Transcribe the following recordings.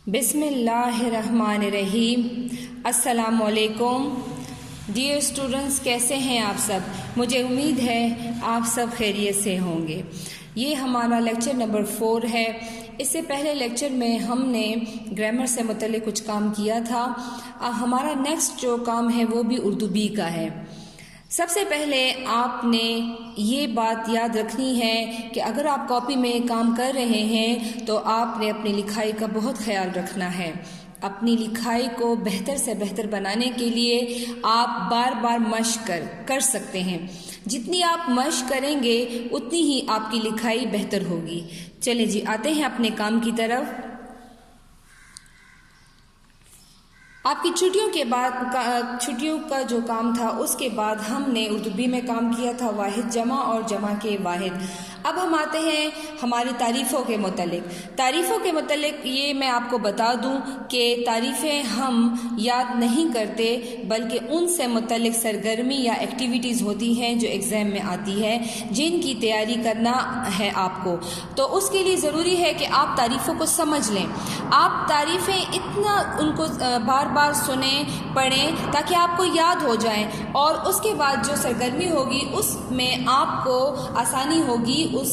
بسم اللہ الرحمن الرحیم۔ السلام علیکم ڈیئر اسٹوڈنٹس، کیسے ہیں آپ سب؟ مجھے امید ہے آپ سب خیریت سے ہوں گے۔ یہ ہمارا لیکچر نمبر 4 ہے۔ اس سے پہلے لیکچر میں ہم نے گرامر سے متعلق کچھ کام کیا تھا۔ ہمارا نیکسٹ جو کام ہے وہ بھی اردو بی کا ہے۔ سب سے پہلے آپ نے یہ بات یاد رکھنی ہے کہ اگر آپ کاپی میں کام کر رہے ہیں تو آپ نے اپنی لکھائی کا بہت خیال رکھنا ہے۔ اپنی لکھائی کو بہتر سے بہتر بنانے کے لیے آپ بار بار مشق کر سکتے ہیں۔ جتنی آپ مشق کریں گے اتنی ہی آپ کی لکھائی بہتر ہوگی۔ چلیں جی، آتے ہیں اپنے کام کی طرف۔ آپ کی چھٹیوں کا جو کام تھا اس کے بعد ہم نے اردو بی میں کام کیا تھا واحد جمع اور جمع کے واحد۔ اب ہم آتے ہیں ہماری تعریفوں کے متعلق۔ تعریفوں کے متعلق یہ میں آپ کو بتا دوں کہ تعریفیں ہم یاد نہیں کرتے، بلکہ ان سے متعلق سرگرمی یا ایکٹیویٹیز ہوتی ہیں جو ایگزام میں آتی ہے، جن کی تیاری کرنا ہے آپ کو۔ تو اس کے لیے ضروری ہے کہ آپ تعریفوں کو سمجھ لیں۔ آپ تعریفیں اتنا ان کو بار بار سنیں، پڑھیں، تاکہ آپ کو یاد ہو جائیں، اور اس کے بعد جو سرگرمی ہوگی اس میں آپ کو آسانی ہوگی اس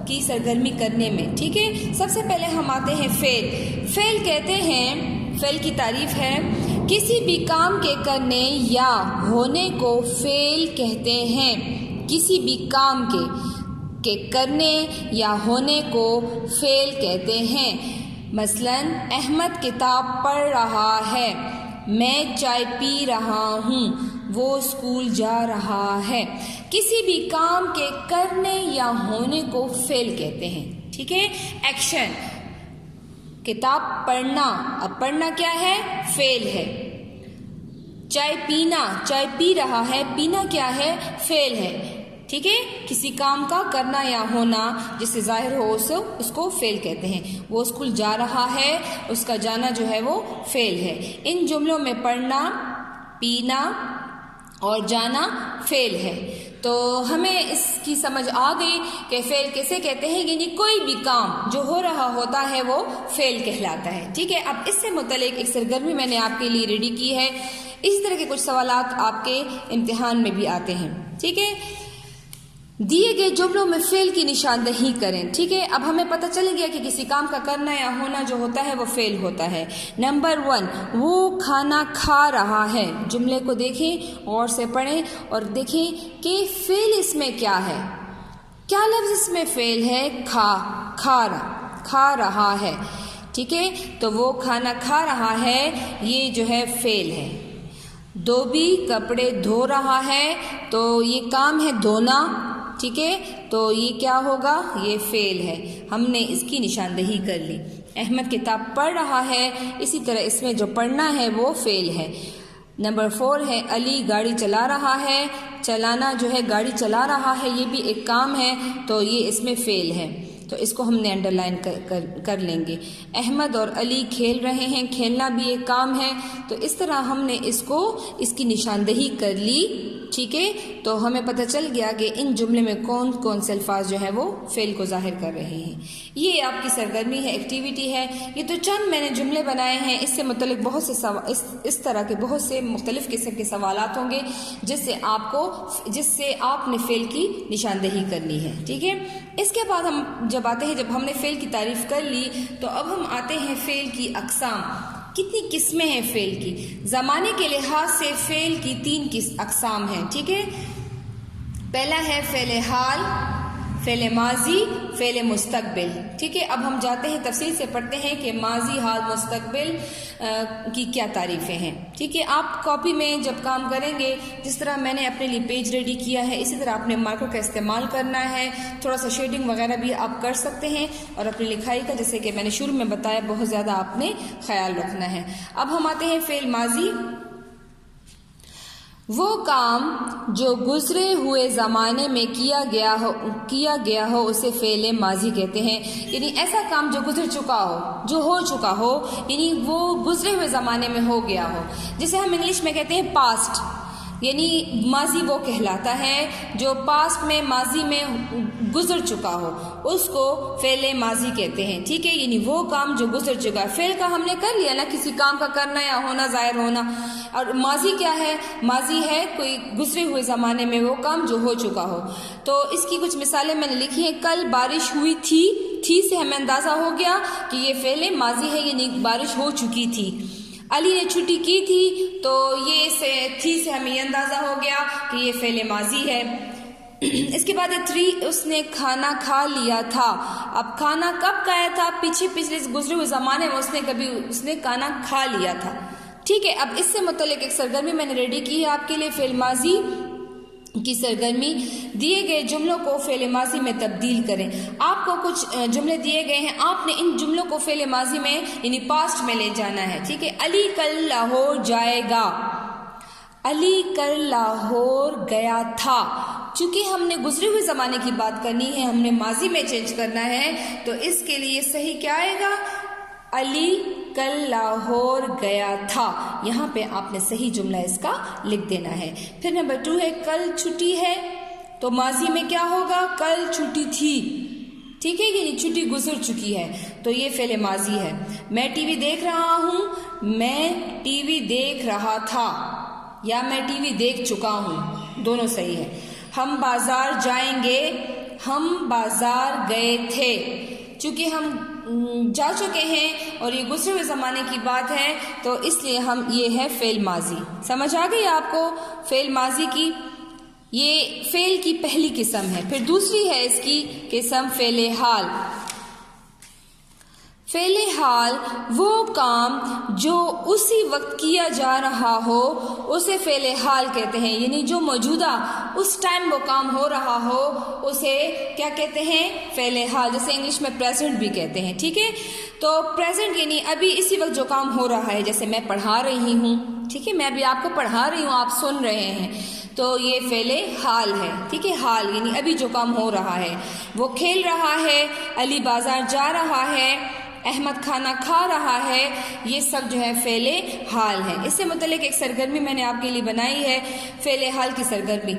کی سرگرمی کرنے میں۔ ٹھیک ہے، سب سے پہلے ہم آتے ہیں فعل۔ فعل کہتے ہیں، فعل کی تعریف ہے، کسی بھی کام کے کرنے یا ہونے کو فعل کہتے ہیں۔ کسی بھی کام کے کرنے یا ہونے کو فعل کہتے ہیں۔ مثلا احمد کتاب پڑھ رہا ہے، میں چائے پی رہا ہوں، وہ اسکول جا رہا ہے۔ کسی بھی کام کے کرنے یا ہونے کو فعل کہتے ہیں۔ ٹھیک ہے، ایکشن، کتاب پڑھنا، اب پڑھنا کیا ہے؟ فعل ہے۔ چائے پینا، چائے پی رہا ہے، پینا کیا ہے؟ فعل ہے۔ ٹھیک ہے، کسی کام کا کرنا یا ہونا جس سے ظاہر ہو اس کو فعل کہتے ہیں۔ وہ اسکول جا رہا ہے، اس کا جانا جو ہے وہ فعل ہے۔ ان جملوں میں پڑھنا، پینا اور جانا فعل ہے۔ تو ہمیں اس کی سمجھ آ گئی کہ فعل کیسے کہتے ہیں، یعنی کوئی بھی کام جو ہو رہا ہوتا ہے وہ فعل کہلاتا ہے۔ ٹھیک ہے، اب اس سے متعلق ایک سرگرمی میں نے آپ کے لیے ریڈی کی ہے۔ اسی طرح کے کچھ سوالات آپ کے امتحان میں بھی آتے ہیں۔ ٹھیک ہے، دیے گئے جملوں میں فعل کی نشاندہی کریں۔ ٹھیک ہے، اب ہمیں پتہ چل گیا کہ کسی کام کا کرنا یا ہونا جو ہوتا ہے وہ فعل ہوتا ہے۔ نمبر 1، وہ کھانا کھا رہا ہے۔ جملے کو دیکھیں، غور سے پڑھیں اور دیکھیں کہ فعل اس میں کیا ہے۔ کیا لفظ اس میں فعل ہے؟ کھا رہا ہے۔ ٹھیک ہے، تو وہ کھانا کھا رہا ہے، یہ جو ہے فعل ہے۔ دھوبی کپڑے دھو رہا ہے، تو یہ کام ہے دھونا۔ ٹھیک ہے، تو یہ کیا ہوگا؟ یہ فعل ہے۔ ہم نے اس کی نشاندہی کر لی۔ احمد کتاب پڑھ رہا ہے، اسی طرح اس میں جو پڑھنا ہے وہ فعل ہے۔ نمبر 4 ہے، علی گاڑی چلا رہا ہے۔ چلانا جو ہے، گاڑی چلا رہا ہے، یہ بھی ایک کام ہے، تو یہ اس میں فعل ہے، تو اس کو ہم نے انڈر لائن کر لیں گے۔ احمد اور علی کھیل رہے ہیں، کھیلنا بھی ایک کام ہے، تو اس طرح ہم نے اس کی نشاندہی کر لی۔ ٹھیک ہے، تو ہمیں پتہ چل گیا کہ ان جملے میں کون کون سے الفاظ جو ہے وہ فعل کو ظاہر کر رہے ہیں۔ یہ آپ کی سرگرمی ہے، ایکٹیویٹی ہے۔ یہ تو چند میں نے جملے بنائے ہیں، اس سے متعلق بہت سے اس طرح کے بہت سے مختلف قسم کے سوالات ہوں گے جس سے آپ نے فعل کی نشاندہی کرنی ہے۔ ٹھیک ہے، اس کے بعد ہم جب ہم نے فعل کی تعریف کر لی تو اب ہم آتے ہیں فعل کی اقسام۔ کتنی قسمیں ہیں فعل کی؟ زمانے کے لحاظ سے فعل کی 3 اقسام ہیں۔ ٹھیک ہے، پہلا ہے فعل حال، فعل ماضی، فعل مستقبل۔ ٹھیک ہے، اب ہم جاتے ہیں تفصیل سے پڑھتے ہیں کہ ماضی، حال، مستقبل کی کیا تعریفیں ہیں۔ ٹھیک ہے، آپ کاپی میں جب کام کریں گے، جس طرح میں نے اپنے لیے پیج ریڈی کیا ہے، اسی طرح آپ نے مارکر کا استعمال کرنا ہے۔ تھوڑا سا شیڈنگ وغیرہ بھی آپ کر سکتے ہیں، اور اپنی لکھائی کا، جیسے کہ میں نے شروع میں بتایا، بہت زیادہ آپ نے خیال رکھنا ہے۔ اب ہم آتے ہیں فعل ماضی۔ وہ کام جو گزرے ہوئے زمانے میں کیا گیا ہو اسے فعل ماضی کہتے ہیں، یعنی ایسا کام جو گزر چکا ہو، جو ہو چکا ہو، یعنی وہ گزرے ہوئے زمانے میں ہو گیا ہو، جسے ہم انگلش میں کہتے ہیں پاسٹ۔ یعنی ماضی وہ کہلاتا ہے جو پاسٹ میں ماضی میں گزر چکا ہو، اس کو فعل ماضی کہتے ہیں، ٹھیک ہے، یعنی وہ کام جو گزر چکا ہے۔ فعل کا ہم نے کر لیا نا، کسی کام کا کرنا یا ہونا، ظاہر ہونا، اور ماضی کیا ہے؟ ماضی ہے کوئی گزرے ہوئے زمانے میں وہ کام جو ہو چکا ہو۔ تو اس کی کچھ مثالیں میں نے لکھی ہیں۔ کل بارش ہوئی تھی سے ہمیں اندازہ ہو گیا کہ یہ فعل ماضی ہے، یعنی بارش ہو چکی تھی۔ علی نے چھٹی کی تھی، تو یہ تھی سے ہمیں یہ اندازہ ہو گیا کہ یہ فعل ماضی ہے۔ اس کے بعد 3 اس نے کھانا کھا لیا تھا۔ اب کھانا کب کھایا تھا؟ پچھلے گزرے ہوئے زمانے میں اس نے کھانا کھا لیا تھا، ٹھیک ہے۔ اب اس سے متعلق ایک سرگرمی میں نے ریڈی کی ہے آپ کے لیے، فعل ماضی کی سرگرمی۔ دیے گئے جملوں کو فعل ماضی میں تبدیل کریں۔ آپ کو کچھ جملے دیے گئے ہیں، آپ نے ان جملوں کو فعل ماضی میں یعنی پاسٹ میں لے جانا ہے، ٹھیک ہے۔ علی کل لاہور جائے گا، علی کل لاہور گیا تھا۔ چونکہ ہم نے گزرے ہوئے زمانے کی بات کرنی ہے، ہم نے ماضی میں چینج کرنا ہے، تو اس کے لیے صحیح کیا آئے گا؟ علی کل لاہور گیا تھا۔ یہاں پہ آپ نے صحیح جملہ اس کا لکھ دینا ہے۔ پھر نمبر 2 ہے کل چھٹی ہے، تو ماضی میں کیا ہوگا؟ کل چھٹی تھی، ٹھیک ہے، یعنی چھٹی گزر چکی ہے، تو یہ فعل ماضی ہے۔ میں ٹی وی دیکھ رہا ہوں، میں ٹی وی دیکھ رہا تھا، یا میں ٹی وی دیکھ چکا ہوں، دونوں صحیح ہے۔ ہم بازار جائیں گے، ہم بازار گئے تھے۔ چونکہ ہم جا چکے ہیں اور یہ گزرے ہوئے زمانے کی بات ہے، تو اس لیے یہ ہے فعل ماضی۔ سمجھ آ گئی آپ کو فعل ماضی کی؟ یہ فعل کی پہلی قسم ہے۔ پھر دوسری ہے اس کی قسم فعل حال۔ فعل حال وہ کام جو اسی وقت کیا جا رہا ہو اسے فعل حال کہتے ہیں، یعنی جو موجودہ اس ٹائم وہ کام ہو رہا ہو اسے کیا کہتے ہیں؟ فعل حال، جیسے انگلش میں پریزنٹ بھی کہتے ہیں، ٹھیک ہے۔ تو پریزنٹ یعنی ابھی اسی وقت جو کام ہو رہا ہے، جیسے میں پڑھا رہی ہوں، ٹھیک ہے، میں ابھی آپ کو پڑھا رہی ہوں، آپ سن رہے ہیں، تو یہ فعل حال ہے، ٹھیک ہے۔ حال یعنی ابھی جو کام ہو رہا ہے۔ وہ کھیل رہا ہے، علی بازار جا رہا ہے، احمد کھانا کھا رہا ہے، یہ سب جو ہے فعل حال ہے۔ اس سے متعلق ایک سرگرمی میں نے آپ کے لیے بنائی ہے، فعل حال کی سرگرمی۔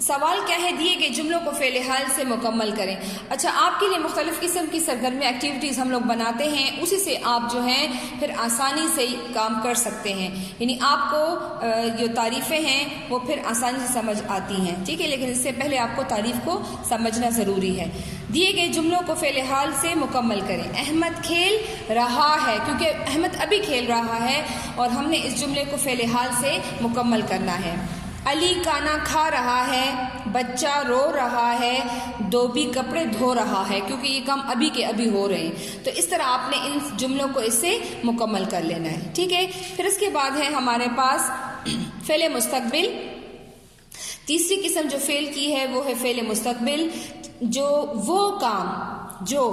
سوال کیا ہے؟ دیے گئے جملوں کو فعل حال سے مکمل کریں۔ اچھا، آپ کے لیے مختلف قسم کی سرگرمی ایکٹیویٹیز ہم لوگ بناتے ہیں، اسی سے آپ جو ہیں پھر آسانی سے کام کر سکتے ہیں، یعنی آپ کو جو تعریفیں ہیں وہ پھر آسانی سے سمجھ آتی ہیں، ٹھیک ہے، لیکن اس سے پہلے آپ کو تعریف کو سمجھنا ضروری ہے۔ دیے گئے جملوں کو فعل حال سے مکمل کریں۔ احمد کھیل رہا ہے، کیونکہ احمد ابھی کھیل رہا ہے اور ہم نے اس جملے کو فعل حال سے مکمل کرنا ہے۔ علی کھانا کھا رہا ہے، بچہ رو رہا ہے، دھوبی کپڑے دھو رہا ہے، کیونکہ یہ کام ابھی کے ابھی ہو رہے ہیں، تو اس طرح آپ نے ان جملوں کو اس سے مکمل کر لینا ہے، ٹھیک ہے۔ پھر اس کے بعد ہے ہمارے پاس فعل مستقبل۔ تیسری قسم جو فعل کی ہے وہ ہے فعل مستقبل، جو وہ کام جو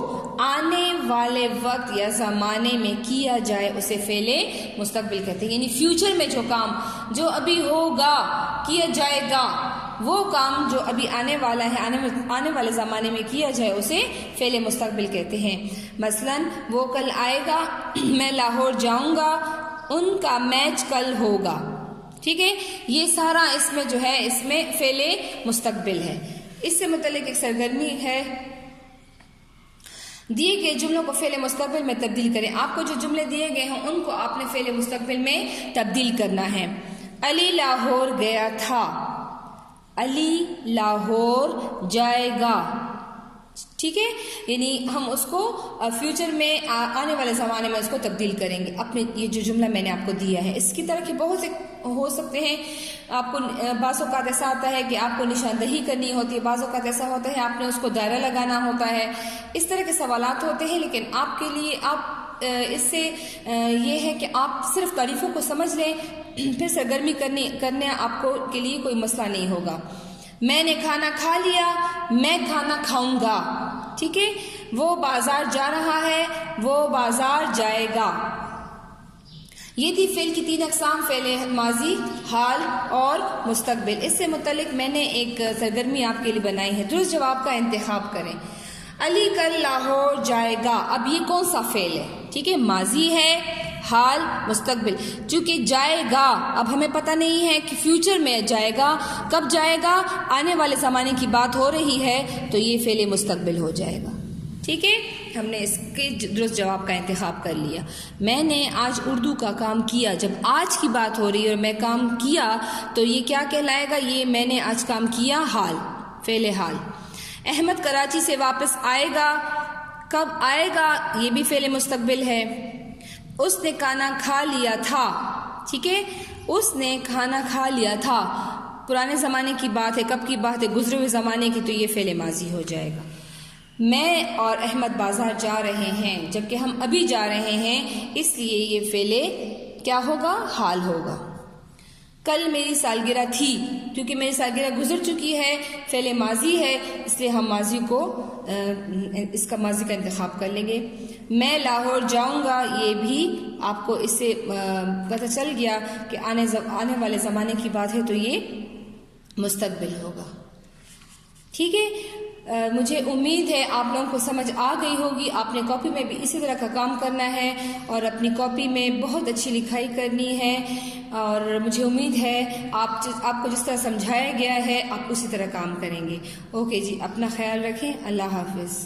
آنے والے وقت یا زمانے میں کیا جائے اسے فعل مستقبل کہتے ہیں، یعنی فیوچر میں جو کام جو ابھی ہوگا، کیا جائے گا، وہ کام جو ابھی آنے والا ہے، آنے والے زمانے میں کیا جائے اسے فعل مستقبل کہتے ہیں۔ مثلا وہ کل آئے گا، میں لاہور جاؤں گا، ان کا میچ کل ہوگا، ٹھیک ہے، یہ سارا اس میں جو ہے اس میں فعل مستقبل ہے۔ اس سے متعلق ایک سرگرمی ہے، دیے گئے جملوں کو فعل مستقبل میں تبدیل کریں۔ آپ کو جو جملے دیے گئے ہیں ان کو آپ نے فعل مستقبل میں تبدیل کرنا ہے۔ علی لاہور گیا تھا، علی لاہور جائے گا، ٹھیک ہے، یعنی ہم اس کو فیوچر میں آنے والے زمانے میں اس کو تبدیل کریں گے اپنے یہ جو جملہ میں نے آپ کو دیا ہے۔ اس کی طرح کے بہت سے ہو سکتے ہیں، آپ کو بعض اوقات ایسا آتا ہے کہ آپ کو نشاندہی کرنی ہوتی ہے، بعض اوقات ایسا ہوتا ہے آپ نے اس کو دائرہ لگانا ہوتا ہے، اس طرح کے سوالات ہوتے ہیں، لیکن آپ کے لیے اس سے یہ ہے کہ آپ صرف تعریفوں کو سمجھ لیں، پھر سرگرمی کرنے آپ کو کے لیے کوئی مسئلہ نہیں ہوگا۔ میں نے کھانا کھا لیا، میں کھانا کھاؤں گا، ٹھیک ہے، وہ بازار جا رہا ہے، وہ بازار جائے گا۔ یہ تھی فعل کی 3 اقسام، فعل ماضی، حال اور مستقبل۔ اس سے متعلق میں نے ایک سرگرمی آپ کے لیے بنائی ہے، درست جواب کا انتخاب کریں۔ علی کل لاہور جائے گا، اب یہ کون سا فعل ہے؟ ٹھیک ہے، ماضی ہے، حال مستقبل، چونکہ جائے گا اب ہمیں پتہ نہیں ہے کہ فیوچر میں جائے گا، کب جائے گا، آنے والے زمانے کی بات ہو رہی ہے تو یہ فعل مستقبل ہو جائے گا۔ ٹھیک ہے، ہم نے اس کے درست جواب کا انتخاب کر لیا۔ میں نے آج اردو کا کام کیا، جب آج کی بات ہو رہی ہے اور میں کام کیا تو یہ کیا کہلائے گا؟ یہ میں نے آج کام کیا، حال، فعل حال۔ احمد کراچی سے واپس آئے گا، کب آئے گا؟ یہ بھی فعل مستقبل ہے۔ اس نے کھانا کھا لیا تھا، ٹھیک ہے، اس نے کھانا کھا لیا تھا، پرانے زمانے کی بات ہے، کب کی بات ہے؟ گزرے ہوئے زمانے کی، تو یہ فعل ماضی ہو جائے گا۔ میں اور احمد بازار جا رہے ہیں، جبکہ ہم ابھی جا رہے ہیں، اس لیے یہ فعل کیا ہوگا؟ حال ہوگا۔ کل میری سالگرہ تھی، کیونکہ میری سالگرہ گزر چکی ہے، فعل ماضی ہے، اس لیے ہم ماضی کو اس کا ماضی کا انتخاب کر لیں گے۔ میں لاہور جاؤں گا، یہ بھی آپ کو اس سے پتہ چل گیا کہ آنے والے زمانے کی بات ہے تو یہ مستقبل ہوگا۔ ٹھیک ہے، مجھے امید ہے آپ لوگوں کو سمجھ آ گئی ہوگی۔ آپ نے کاپی میں بھی اسی طرح کا کام کرنا ہے اور اپنی کاپی میں بہت اچھی لکھائی کرنی ہے، اور مجھے امید ہے آپ کو جس طرح سمجھایا گیا ہے آپ اسی طرح کام کریں گے۔ اوکے جی، اپنا خیال رکھیں، اللہ حافظ۔